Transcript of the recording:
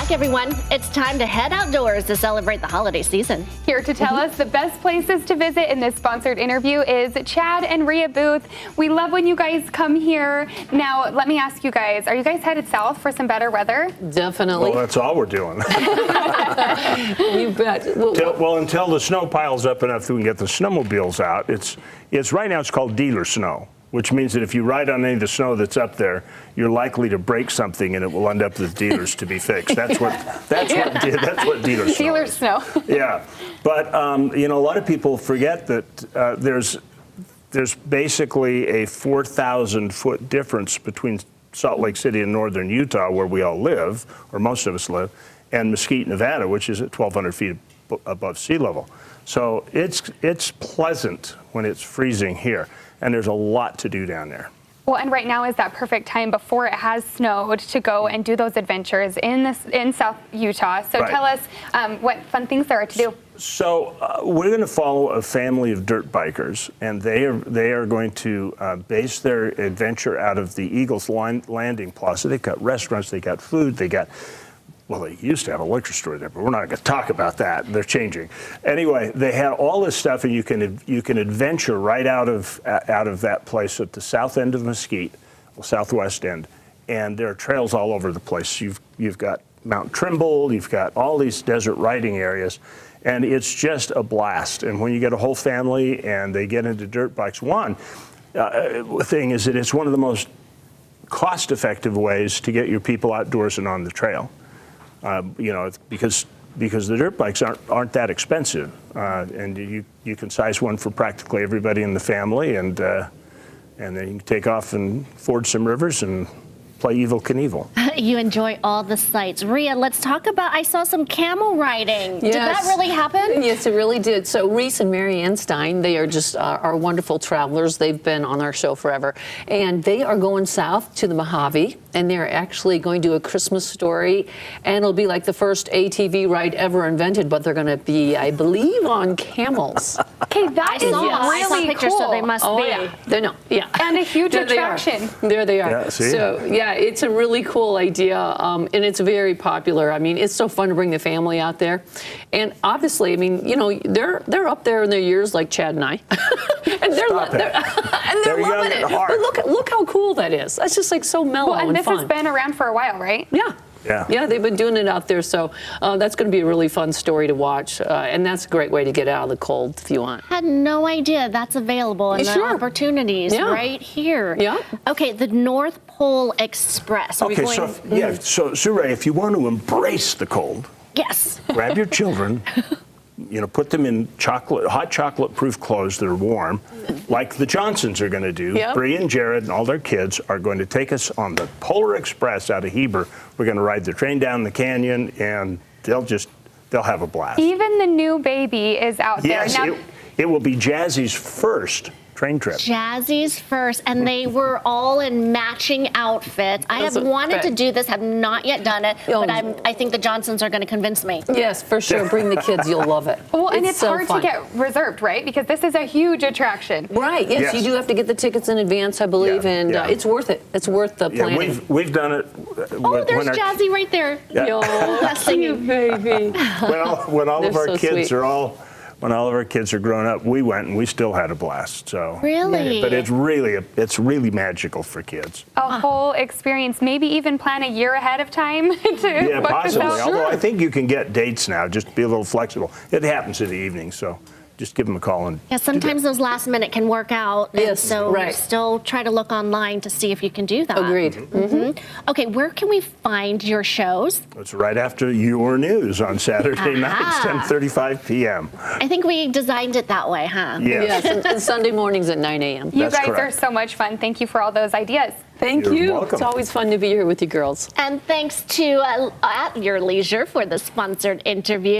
back, everyone. It's time to head outdoors to celebrate the holiday season. Here to tell us the best places to visit in this sponsored interview is Chad and Rhea Booth. We love when you guys come here. Now, let me ask you guys, are you guys headed south for some better weather? Definitely. Well, that's all we're doing. You bet. Well, until the snow piles up enough that we can get the snowmobiles out, it's right now it's called dealer snow, which means that if you ride on any of the snow that's up there, you're likely to break something and it will end up with dealers to be fixed. That's what dealer snow Dealer is. snow. Yeah, but you know, a lot of people forget that there's basically a 4,000-foot difference between Salt Lake City and northern Utah, where we all live, or most of us live, and Mesquite, Nevada, which is at 1,200 feet above sea level. So it's pleasant when it's freezing here, and there's a lot to do down there. Well, and right now is that perfect time before it has snowed to go and do those adventures in South Utah. So Right. tell us what fun things there are to do. So we're going to follow a family of dirt bikers, and they are going to base their adventure out of the Eagles Landing Plaza. They've got restaurants, they got food, well, they used to have a liquor store there, but we're not going to talk about that. They're changing. Anyway, they had all this stuff, and you can adventure right out of that place at the south end of Mesquite, the southwest end, and there are trails all over the place. You've got Mount Trimble, you've got all these desert riding areas, and it's just a blast. And when you get a whole family and they get into dirt bikes, one thing is that it's one of the most cost-effective ways to get your people outdoors and on the trail. You know, because the dirt bikes aren't that expensive, and you can size one for practically everybody in the family, and then you can take off and ford some rivers and play Evel Knievel. You enjoy all the sights. Rhea, let's talk about, I saw some camel riding. Yes. Did that really happen? Yes, it really did. So Reece and Marianne Stein, they are just our wonderful travelers. They've been on our show forever. And they are going south to the Mojave, and they're actually going to do a Christmas story. And it'll be like the first ATV ride ever invented, but they're going to be, I believe, on camels. Okay, that is I saw really pictures, cool. so they must be. Yeah. They're no, yeah. And a huge There they are. attraction. There they are. Yeah, see? So, yeah, it's a really cool idea, and it's very popular. I mean, it's so fun to bring the family out there. And obviously, I mean, you know, they're up there in their years like Chad and I. And they're loving young it. at heart. But look how cool that is. That's just like so mellow Well, and this fun. has been around for a while, right? Yeah. Yeah, they've been doing it out there, so that's going to be a really fun story to watch, and that's a great way to get out of the cold if you want. Had no idea that's available and Sure. the opportunities Yeah. right here. Yeah. Okay, the North Pole Express. Are we Okay, going- so Ray, if you want to embrace the cold, Yes. grab your children, you know, put them in hot chocolate-proof clothes that are warm, like the Johnsons are going to do. Yep. Bree and Jared and all their kids are going to take us on the Polar Express out of Heber. We're going to ride the train down the canyon, and they'll have a blast. Even the new baby is out Yes, there. Now, it will be Jazzy's first train trip. Jazzy's first, and they were all in matching outfits. I have That's wanted to right. do this, have not yet done it, Oh. but I think the Johnsons are going to convince me. Yes, for sure. Bring the kids. You'll love it. well, and it's so hard fun. to get reserved, right? Because this is a huge attraction. Right, yes, Yes. you do have to get the tickets in advance, I believe, Yeah, and yeah. it's worth it. It's worth the Yeah, planning. we've done it. Oh, there's Jazzy right there. Yo, Singing. baby. When all They're of our so kids sweet. when all of our kids are grown up, we went and we still had a blast. So Really? but it's really magical for kids. A whole experience. Maybe even plan a year ahead of time to Yeah, book this possibly. out. Although I think you can get dates now. Just be a little flexible. It happens in the evening, so just give them a call and. Yeah, sometimes those last minute can work out. And Yes, so right. still try to look online to see if you can do that. Agreed. Okay, where can we find your shows? It's right after your news on Saturday nights, 10:35 p.m. I think we designed it that way, huh? Yes. Yes, and Sunday mornings at 9 a.m. You That's guys correct. are so much fun. Thank you for all those ideas. Thank You're you. welcome. It's always fun to be here with you girls. And thanks to At Your Leisure for the sponsored interview.